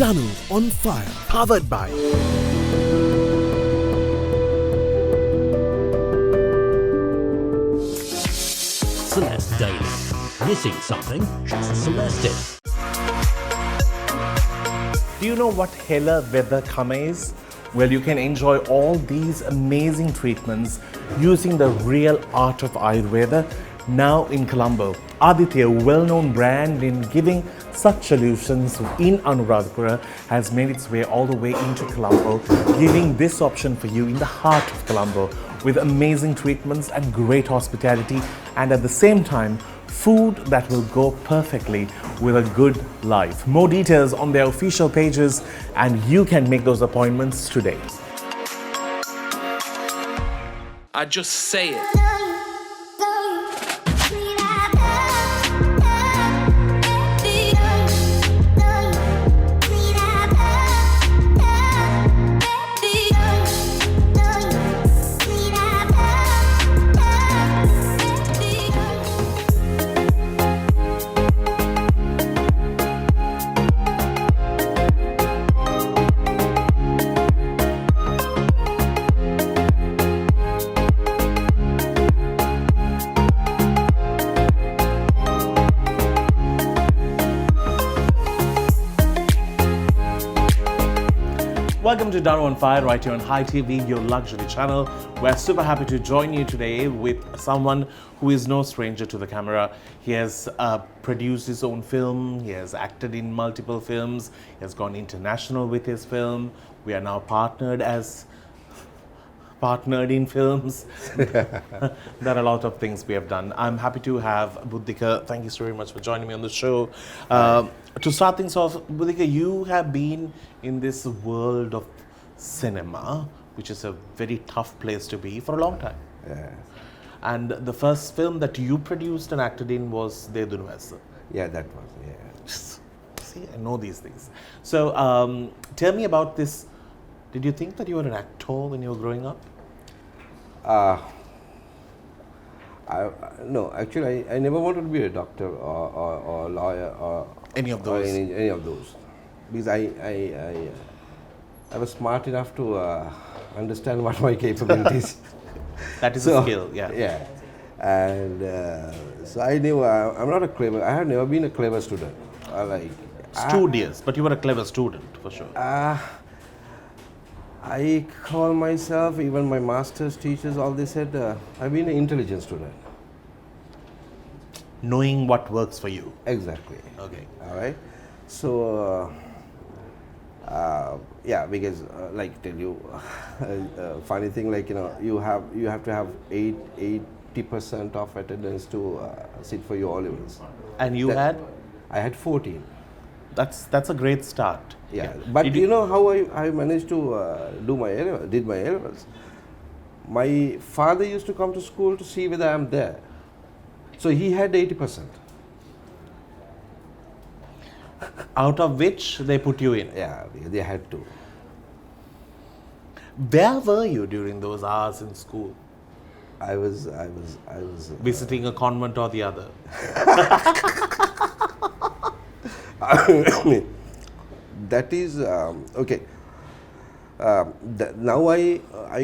Danu on Fire, powered by Celeste Daily. Missing something? Just Celeste it. Do you know what Hela Veda Kama is? Well, you can enjoy all these amazing treatments using the real art of Ayurveda now in Colombo. Aditya, a well-known brand in giving such solutions in Anuradhapura, has made its way all the way into Colombo, giving this option for you in the heart of Colombo with amazing treatments and great hospitality, and at the same time, food that will go perfectly with a good life. More details on their official pages, and you can make those appointments today. I just say it. Welcome to Danu on Fire, right here on Hi TV, your luxury channel. We're super happy to join you today with someone who is no stranger to the camera. He has produced his own film, he has acted in multiple films, he has gone international with his film. We are now partnered in films. There are a lot of things we have done. I'm happy to have Buddhika. Thank you so very much for joining me on the show. To start things off, Buddhika, you have been in this world of cinema, which is a very tough place to be for a long time. Yeah. And the first film that you produced and acted in was Danu. Yeah, that was, yeah. See, I know these things. So tell me about this. Did you think that you were an actor when you were growing up? No, actually, I never wanted to be a doctor or lawyer or Any of those? Any of those, because I was smart enough to understand what my capabilities. That is a skill, yeah. Yeah, and so I knew I'm not a clever. I have never been a clever student. Studious, but you were a clever student for sure. I call myself, even my master's teachers, all they said, I've been an intelligent student. Knowing what works for you. Exactly. Okay. All right. So, yeah, because like tell you, funny thing, like you have to have 80% of attendance to sit for your O-levels. And you had? I had 14. That's a great start. Yeah, but you know how I managed to did my A-levels? My father used to come to school to see whether I'm there. So he had 80%. Out of which they put you in? Yeah, they had to. Where were you during those hours in school? I was Visiting a convent or the other? That is okay. Now I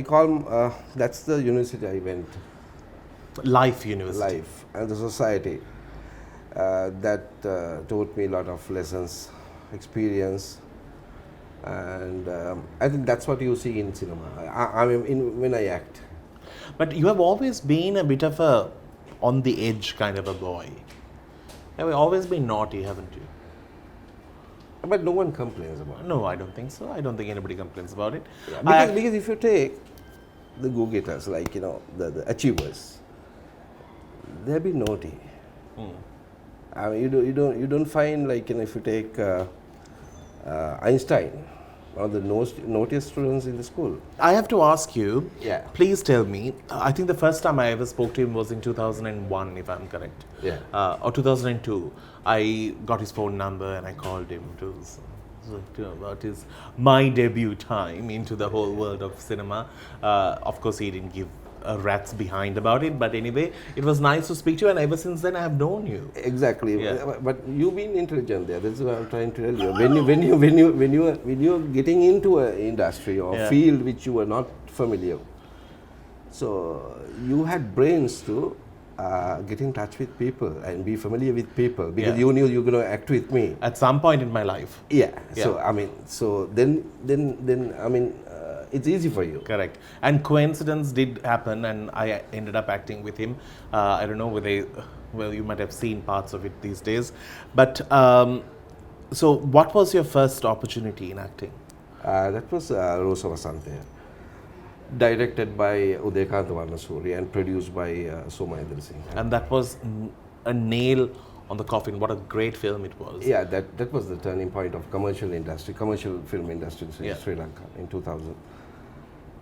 call that's the university I went. Life University. Life and the society that taught me a lot of lessons, experience, and I think that's what you see in cinema. I mean, when I act. But you have always been a bit of a on the edge kind of a boy. You have always been naughty, haven't you? But no one complains about it. No, I don't think so. I don't think anybody complains about it. Yeah, because if you take the go-getters, like the achievers, they've been naughty. I mean, you don't find, like if you take Einstein, one of the naughtiest students in the school. I have to ask you. Yeah. Please tell me. I think the first time I ever spoke to him was in 2001, if I'm correct. Yeah. Or 2002. I got his phone number and I called him to about my debut time into the whole world of cinema. Of course, he didn't give rat's behind about it. But anyway, it was nice to speak to you, and ever since then I have known you. Exactly. Yeah. But you've been intelligent there. That's what I'm trying to tell you. When you're getting into an industry or Yeah. field which you were not familiar, so you had brains to get in touch with people and be familiar with people, because Yeah. you knew you were going to act with me. At some point in my life. Yeah. Yeah. So I mean, then it's easy for you. Correct. And coincidence did happen, and I ended up acting with him. I don't know whether, well, you might have seen parts of it these days. But so, what was your first opportunity in acting? That was Rosa Vasante, directed by Udekanta Varnasuri and produced by Soma Indra Singh. And that was a nail on the coffin. What a great film it was. Yeah, that was the turning point of commercial film industry in Yeah. Sri Lanka in 2000.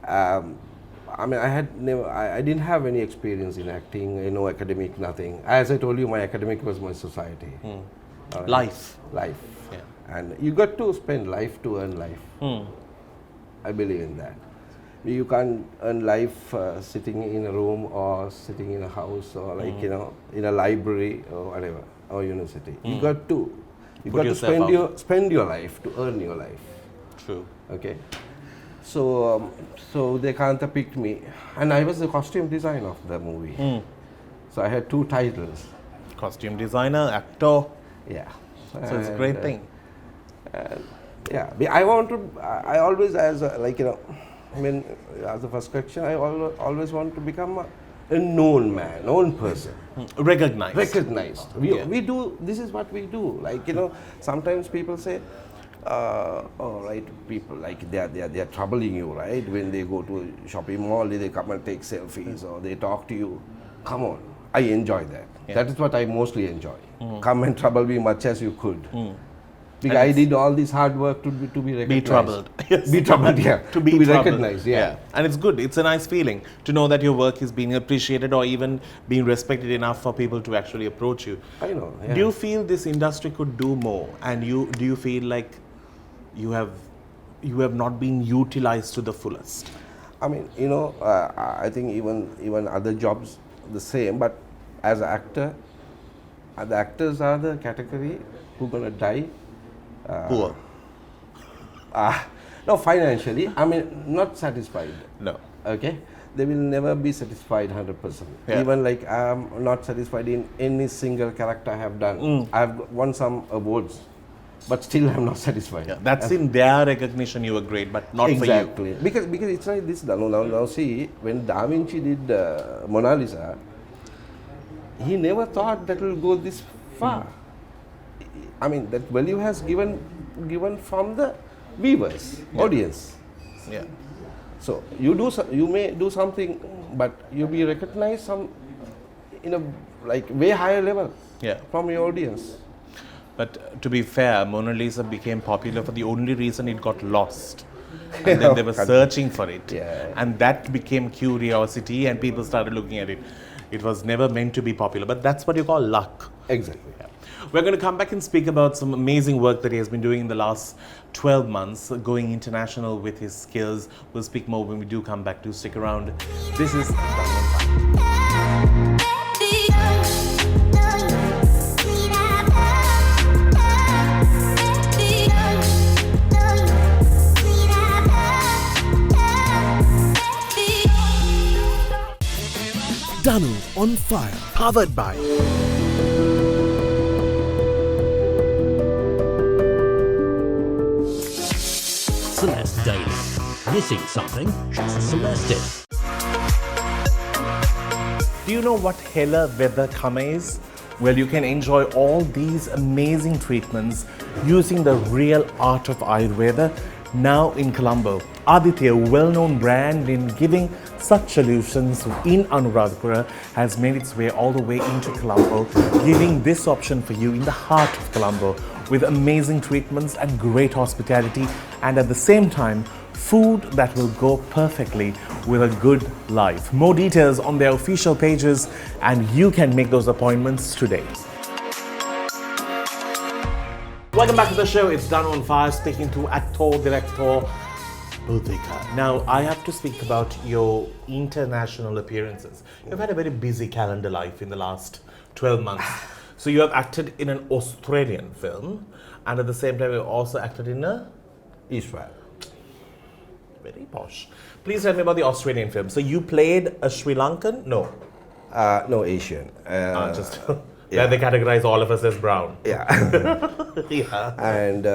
I mean, I didn't have any experience in acting, no academic, nothing. As I told you, my academic was my society. Life. Life. Yeah. And you got to spend life to earn life. I believe in that. You can't earn life sitting in a room or sitting in a house or like, in a library or whatever, or university. You got to spend your life to earn your life. True. Okay. So Dekanta picked me, and I was the costume designer of the movie. So I had 2 titles. Costume designer, actor. Yeah. So it's a great thing. Yeah. I always, as the first question, I always want to become a known man, known person. Recognized. We do, this is what we do. Sometimes people say, people they are troubling you, right? When they go to a shopping mall, they come and take selfies or they talk to you. Come on, I enjoy that. Yeah. That is what I mostly enjoy. Come and trouble me much as you could. Because I did all this hard work to be recognized. Be troubled. Yes. Be troubled, yeah. To be troubled. Recognized, yeah. And it's good. It's a nice feeling to know that your work is being appreciated or even being respected enough for people to actually approach you. I know. Yeah. Do you feel this industry could do more? And do you feel like you have not been utilized to the fullest? I mean, I think even other jobs the same, but as an actor, the actors are the category who are going to die poor. No, financially, I mean, not satisfied. No. Okay? They will never be satisfied 100%. Yeah. Even like I'm not satisfied in any single character I have done. I have won some awards, but still I'm not satisfied. Yeah. That's in their recognition you were great, but not Exactly. for you. Because it's like this, Danu. Now see, when Da Vinci did Mona Lisa, he never thought that will go this far. I mean, that value has given from the viewers, audience. Yeah. So you may do something, but you'll be recognized in a way higher level from your audience. But to be fair, Mona Lisa became popular for the only reason it got lost. And then they were searching for it. Yeah. And that became curiosity and people started looking at it. It was never meant to be popular, but that's what you call luck. Exactly. Yeah. We're going to come back and speak about some amazing work that he has been doing in the last 12 months, going international with his skills. We'll speak more when we do come back. Do stick around. This is Danu on Fire, powered by Celeste Daily. Missing something? Just Celeste it. Do you know what Hela Vedha Khama is? Well, you can enjoy all these amazing treatments using the real art of Ayurveda now in Colombo. Aditya, a well-known brand in giving such solutions in Anuradhapura, has made its way all the way into Colombo, giving this option for you in the heart of Colombo with amazing treatments and great hospitality, and at the same time, food that will go perfectly with a good life. More details on their official pages, and you can make those appointments today. Welcome back to the show. It's Danu on Fire, speaking to actor, director, Buddhika. Now, I have to speak about your international appearances. You've had a very busy calendar life in the last 12 months. So you have acted in an Australian film, and at the same time, you also acted in a Israel. very posh. Please tell me about the Australian film. So you played a Sri Lankan? No. No, Asian. Just yeah. where they categorize all of us as brown. Yeah. Yeah. And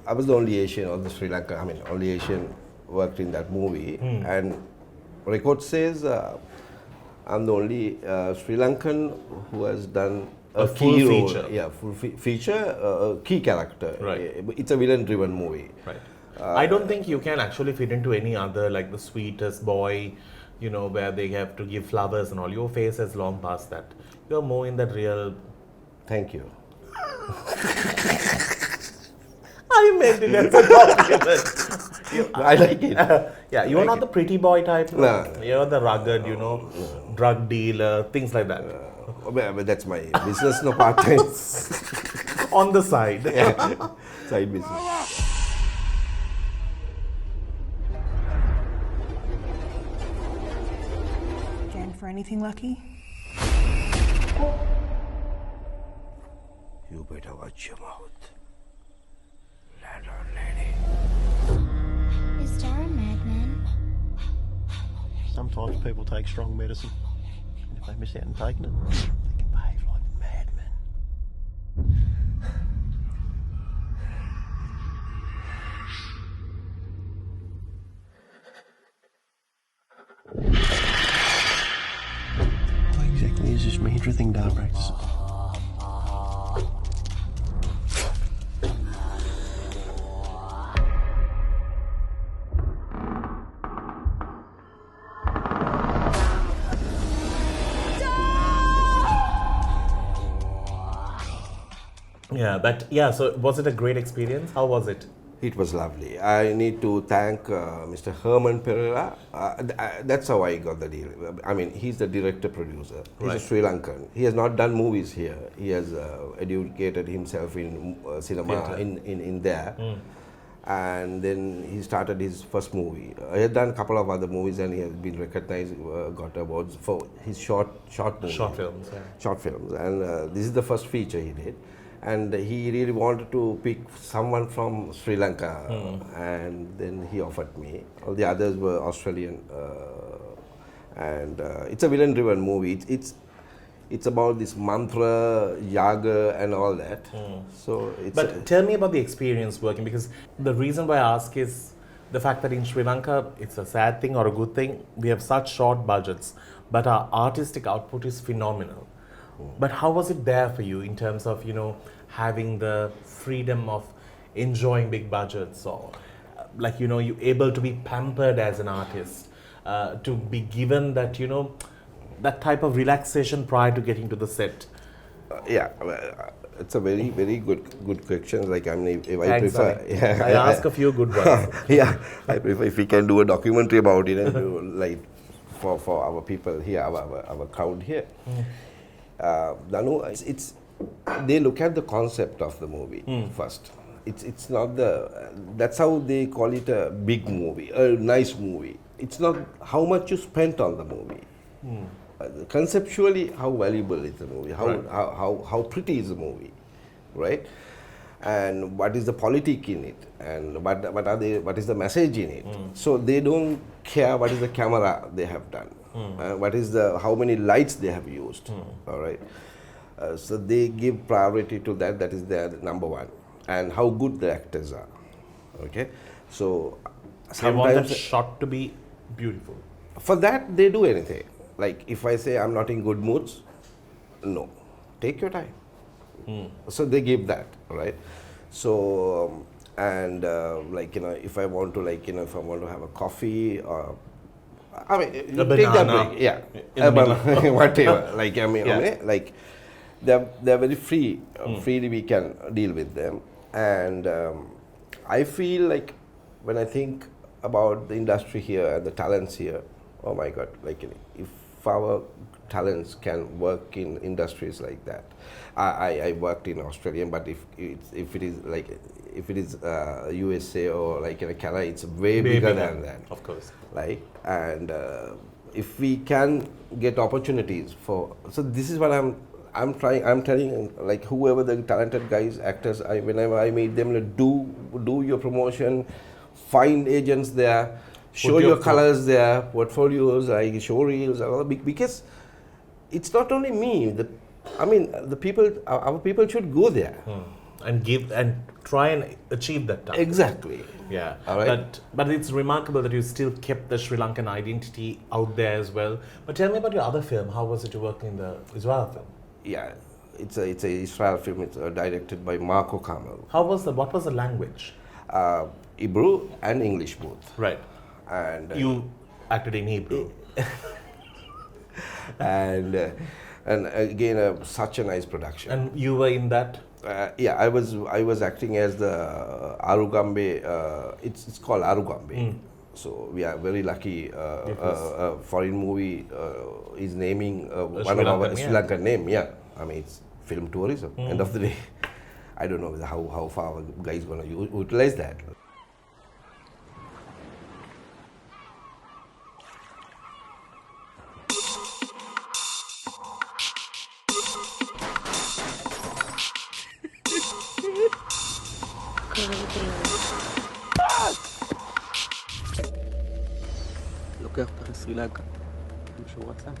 I was the only Asian on the Sri Lanka. I mean, only Asian worked in that movie. And record says I'm the only Sri Lankan who has done A key full role. feature. Yeah, full feature, a key character. Right. It's a villain-driven movie. Right. I don't think you can actually fit into any other, like the sweetest boy, you know, where they have to give flowers and all. Your face has long past that. You're more in that real. Thank you. I meant it as a compliment. I like it. Yeah, you're not the pretty boy type. No. You're the rugged, you know, drug dealer, things like that. But that's my business, no part-time. On the side. Yeah. Side business. Jen, for anything lucky? You better watch your mouth. Landlord lady. Is Star a madman? Sometimes people take strong medicine, and if they miss out on taking it, they can behave like madmen. What exactly is this mantra thing Dale practices? Yeah, but yeah, so was it a great experience? How was it? It was lovely. I need to thank Mr. Herman Pereira. That's how I got the deal. I mean, he's the director-producer. He's a Right. Sri Lankan. He has not done movies here. He has educated himself in cinema in there. And then he started his first movie. He had done a couple of other movies, and he has been recognized, got awards for his short movies. Short films, yeah. Short films. And this is the first feature he did. And he really wanted to pick someone from Sri Lanka, and then he offered me. All the others were Australian, and it's a villain-driven movie. It's about this mantra, yaga, and all that. So it's. But tell me about the experience working, because the reason why I ask is the fact that in Sri Lanka, it's a sad thing or a good thing. We have such short budgets, but our artistic output is phenomenal. But how was it there for you in terms of, you know, having the freedom of enjoying big budgets, or like, you know, you able to be pampered as an artist, to be given that, you know, that type of relaxation prior to getting to the set? Yeah, it's a very, very good question. Like, I mean, if I Thanks, prefer, Sunny. I ask a few good ones. yeah, I prefer if we can do a documentary about it and do, like, for our people here, our crowd here. Danu, it's they look at the concept of the movie first. It's not that's how they call it a big movie, a nice movie. It's not how much you spent on the movie. Conceptually, how valuable is the movie? How pretty is the movie, right? And what is the politic in it, and what is the message in it? So they don't care what is the camera they have done, what is how many lights they have used. All right, so they give priority to that. That is their number one, and how good the actors are. Okay, so I want that sometimes shot to be beautiful. for that they do anything. Like if I say I'm not in good moods, no, take your time. So they give that, right? So and like, you know, if I want to, like, you know, if I want to have a coffee, or I mean, you take that banana break, yeah, in the middle. whatever. Like, I mean, Yeah. like they're very free. Freely we can deal with them, and I feel like when I think about the industry here and the talents here, oh my God, like if our talents can work in industries like that. I worked in Australia, but if it is USA or like in Canada, it's way bigger than that. Of course. Right? And if we can get opportunities for, so this is what I'm telling, like, whoever the talented guys, actors, whenever I meet them, like, do your promotion, find agents there, show your colors there, portfolios, like show reels, all, because it's not only me. The people, our people should go there and give and try and achieve that target. Exactly. Yeah. All right. But it's remarkable that you still kept the Sri Lankan identity out there as well. But tell me about your other film. How was it to work in the Israel film? Yeah, it's a Israel film. It's directed by Marco Carmel. What was the language? Hebrew and English both. Right. And you acted in Hebrew. and again, such a nice production. And you were in that? Yeah, I was acting as the Arugambe. It's called Arugambe. So we are very lucky. A foreign movie is naming one of our Sri Lankan name. Yeah, I mean, it's film tourism. End of the day, I don't know how far our guys gonna utilize that. לוקח אותך לסרי לנקה, מישהו רצה?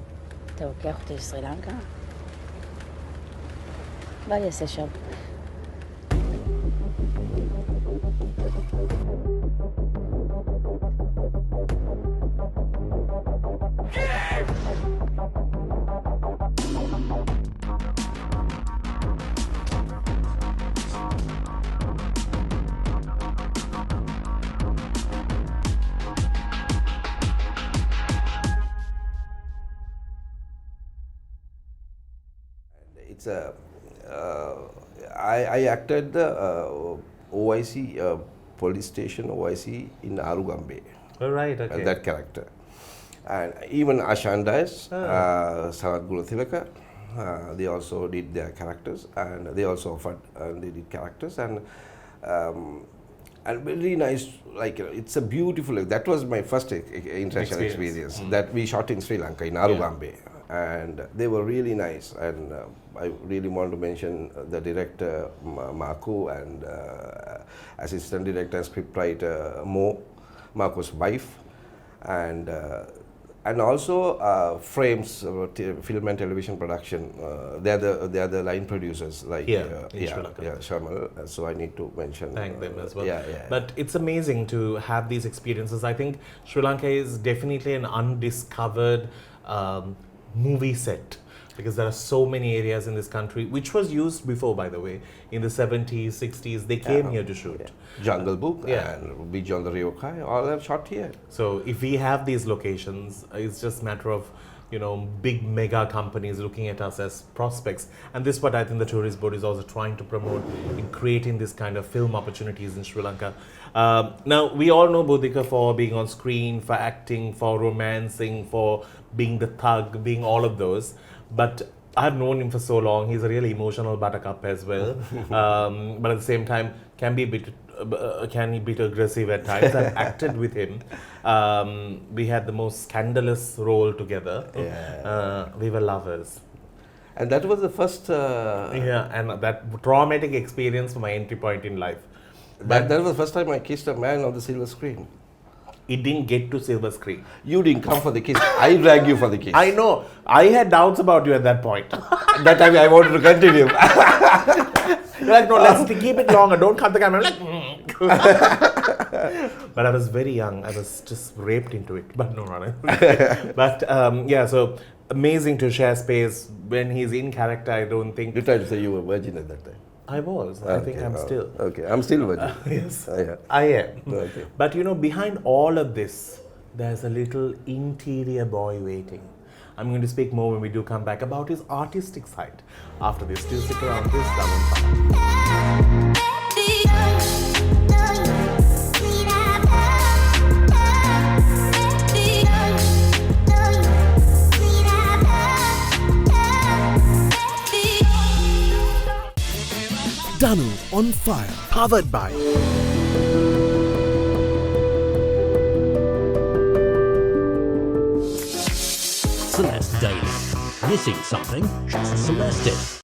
אתה לוקח אותי לסרי לנקה? מה אני אעשה שם? It's I acted the OIC police station OIC in Arugambe. Oh, right, okay. That character. And even Ashandas, Sanat Guluthilaka, they also did their characters, and they also offered and they did characters, and very nice. Like, it's a beautiful. That was my first international experience that we shot in Sri Lanka in Arugambe. Yeah. And they were really nice, and I really want to mention the director Marco and assistant director and scriptwriter Marco's wife, and also Frames film and television production. They are the line producers, like Shamal. So I need to mention thank them as well. Yeah. But it's amazing to have these experiences. I think Sri Lanka is definitely an undiscovered movie set, because there are so many areas in this country which was used before, by the way, in the 70s, 60s. They came here to shoot. Yeah. Jungle Book and Beach on the Rio Kai, all have shot here. So if we have these locations, it's just a matter of, big mega companies looking at us as prospects. And this is what I think the Tourist Board is also trying to promote in creating this kind of film opportunities in Sri Lanka. Now, we all know Buddhika for being on screen, for acting, for romancing, for being the thug, being all of those. But I've known him for so long. He's a really emotional buttercup as well. But at the same time, can be a bit aggressive at times. I've acted with him. We had the most scandalous role together. We were lovers. And that was the first... and that traumatic experience for my entry point in life. That was the first time I kissed a man on the silver screen. It didn't get to silver screen. You didn't come for the kiss. I dragged you for the kiss. I know. I had doubts about you at that point. That time I wanted to continue. You're like, no, let's keep it longer. Don't cut the camera. I'm like, but I was very young. I was just raped into it. But no. But so amazing to share space. When he's in character, I don't think... You tried to say you were virgin at that time. I was. I think I'm still. Okay, I'm still virgin. Yes, yeah. I am. Okay. But behind all of this, there's a little interior boy waiting. I'm going to speak more when we do come back about his artistic side. After this, still stick around. This Danu. Danu on Fire, powered by Celeste Daily. Missing something? Just Celeste it.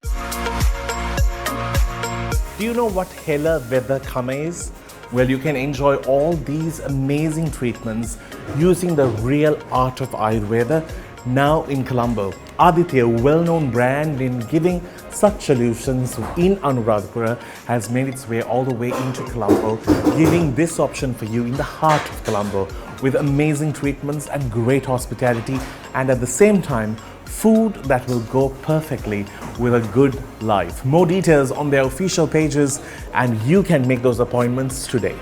Do you know what Hela Weather Kama is? Well, you can enjoy all these amazing treatments using the real art of Ayurveda now in Colombo. Aditya, a well-known brand in giving such solutions in Anuradhapura, has made its way all the way into Colombo, giving this option for you in the heart of Colombo with amazing treatments and great hospitality, and at the same time, food that will go perfectly with a good life. More details on their official pages, and you can make those appointments today.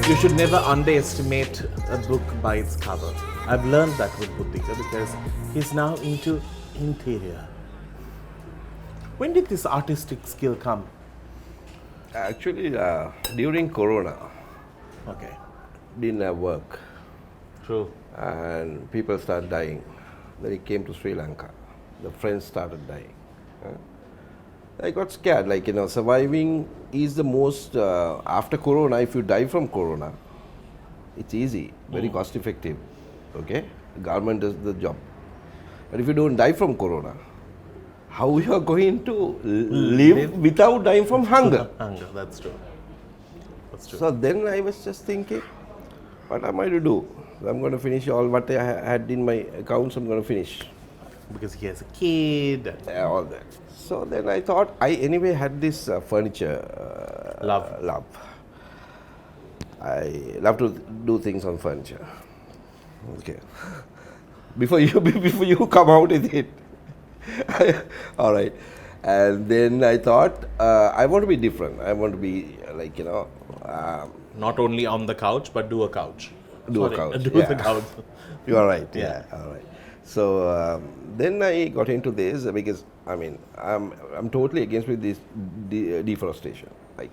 You should never underestimate a book by its cover. I've learned that with Buddhika because he's now into interior. When did this artistic skill come? Actually, during Corona, Okay, didn't have work. true. And people started dying. Then he came to Sri Lanka. The friends started dying. I got scared, like, surviving is the most, after Corona, if you die from Corona, it's easy, very cost effective, okay? Government does the job. But if you don't die from Corona, how you are going to live without dying from hunger? Hunger, that's true. That's true. So then I was just thinking, what am I to do? I'm going to finish all what I had in my accounts, I'm going to finish. Because he has a kid. All that. So then I thought, I anyway had this furniture love. I love to do things on furniture. Okay. Before you come out with it. All right. And then I thought, I want to be different. I want to be like, Not only on the couch, but do a couch. do a couch. Do yeah. the couch. You are right. Yeah. All right. So then I got into this because I'm totally against with this deforestation. Like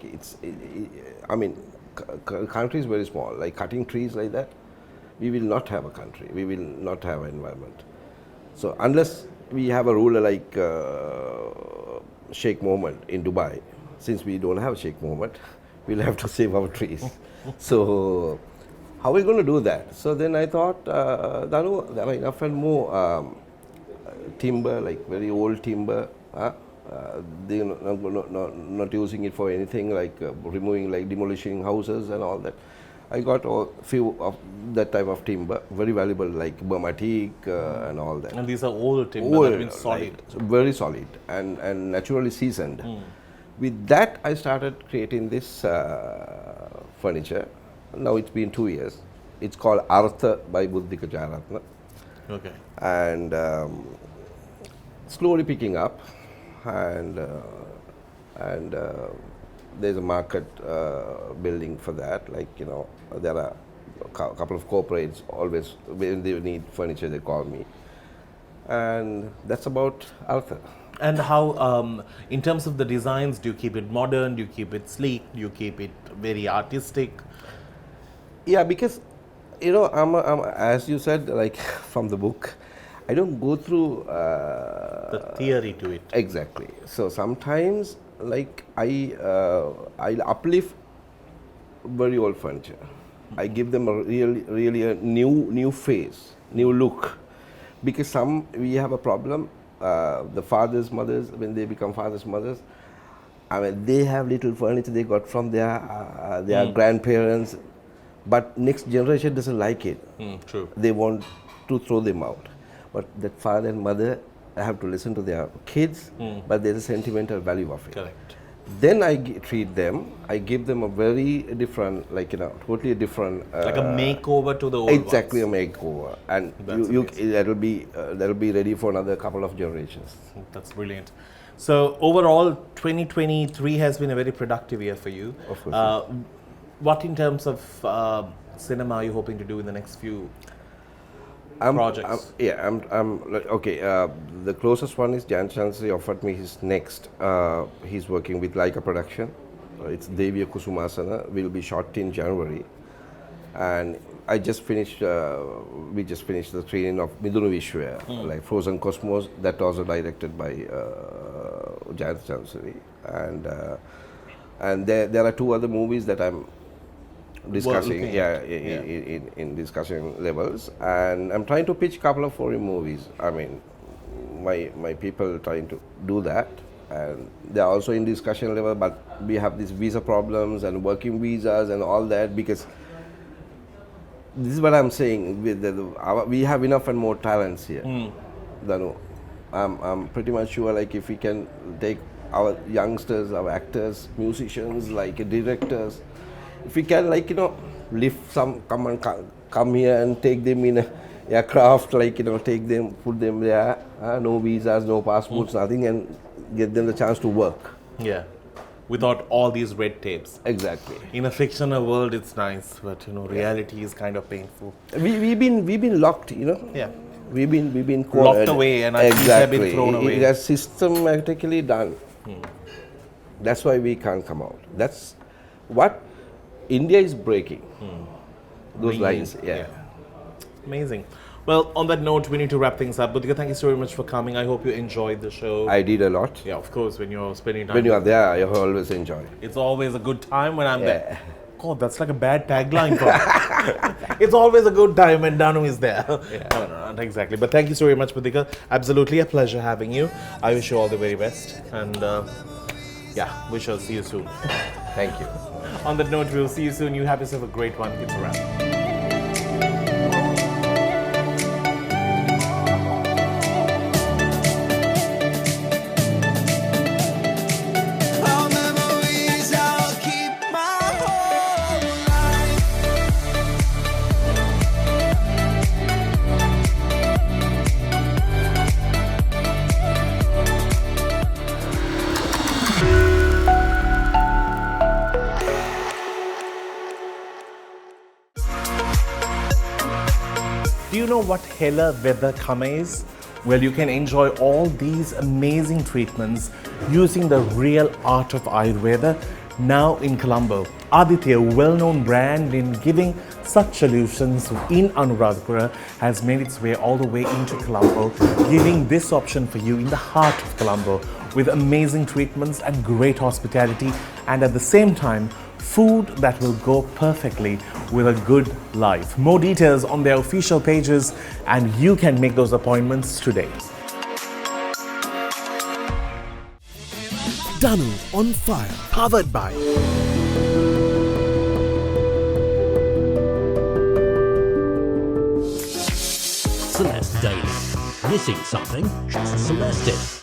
country is very small. Like cutting trees like that, we will not have a country. We will not have an environment. So unless we have a ruler like Sheikh Mohammed in Dubai, since we don't have Sheikh Mohammed, we'll have to save our trees. So how are we going to do that? So then I thought, Danu, there are enough and more timber, like very old timber. They're not using it for anything, like removing, like demolishing houses and all that. I got a few of that type of timber, very valuable, like Burma teak and all that. And these are old timber that have been solid. Like, very solid and naturally seasoned. With that, I started creating this furniture. Now it's been 2 years. It's called Artha by Buddhika Jayaratne. Okay. And slowly picking up, and there's a market building for that. Like, there are a couple of corporates always, when they need furniture, they call me. And that's about Artha. And how, in terms of the designs, do you keep it modern? Do you keep it sleek? Do you keep it very artistic? Yeah, because, I'm as you said, like from the book, I don't go through The theory to it. Exactly. So sometimes, like I'll uplift very old furniture. I give them a really a new face, new look, because we have a problem. The fathers, mothers, when they become fathers, mothers, they have little furniture they got from their grandparents, but next generation doesn't like it. True. They want to throw them out. But that father and mother have to listen to their kids, but there's a sentimental value of it. Correct. Then I treat them, I give them a very different, like, totally different. Like a makeover to the old exactly ones. a makeover. And That's that'll be ready for another couple of generations. That's brilliant. So overall, 2023 has been a very productive year for you. Of course. What in terms of cinema are you hoping to do in the next few projects? The closest one is Jan Chansri offered me his next. He's working with Laika Production. It's Devya Kusumasana. Will be shot in January. And we just finished the training of Midunu Vishwa, like Frozen Cosmos. That also directed by Jayaratne, and there are two other movies that I'm discussing, in discussion levels, and I'm trying to pitch a couple of foreign movies. I mean, my people trying to do that, and they're also in discussion level, but we have these visa problems and working visas and all that, because this is what I'm saying, we have enough and more talents here. Danu, I'm pretty much sure, like, if we can take our youngsters, our actors, musicians, like directors, if we can, like, lift some, come here and take them in a aircraft, like, take them, put them there, no visas, no passports, nothing, and get them the chance to work. Yeah. Without all these red tapes. Exactly. In a fictional world, it's nice, but reality is kind of painful. We've been locked, Yeah. We've been Locked away, and our keys have been thrown away. It has systematically done. That's why we can't come out. That's what India is breaking. Those lines. Yeah. Amazing. Well, on that note, we need to wrap things up. Buddhika, thank you so very much for coming. I hope you enjoyed the show. I did a lot. Yeah, of course, when you're spending time. When you are there, you always enjoy. It's always a good time when I'm there. God, that's like a bad tagline for me. It's always a good time when Danu is there. No, not exactly. But thank you so very much, Buddhika. Absolutely a pleasure having you. I wish you all the very best. And we shall see you soon. Thank you. On that note, we'll see you soon. You have yourself a great one. It's a wrap. Do you know what hi.lk is? Well, you can enjoy all these amazing treatments using the real art of Ayurveda now in Colombo. Aditya, a well-known brand in giving such solutions in Anuradhapura, has made its way all the way into Colombo, giving this option for you in the heart of Colombo with amazing treatments and great hospitality, and at the same time, food that will go perfectly with a good life. More details on their official pages, and you can make those appointments today. Danu on Fire, powered by Celeste Daily. Missing something? Just Celeste it.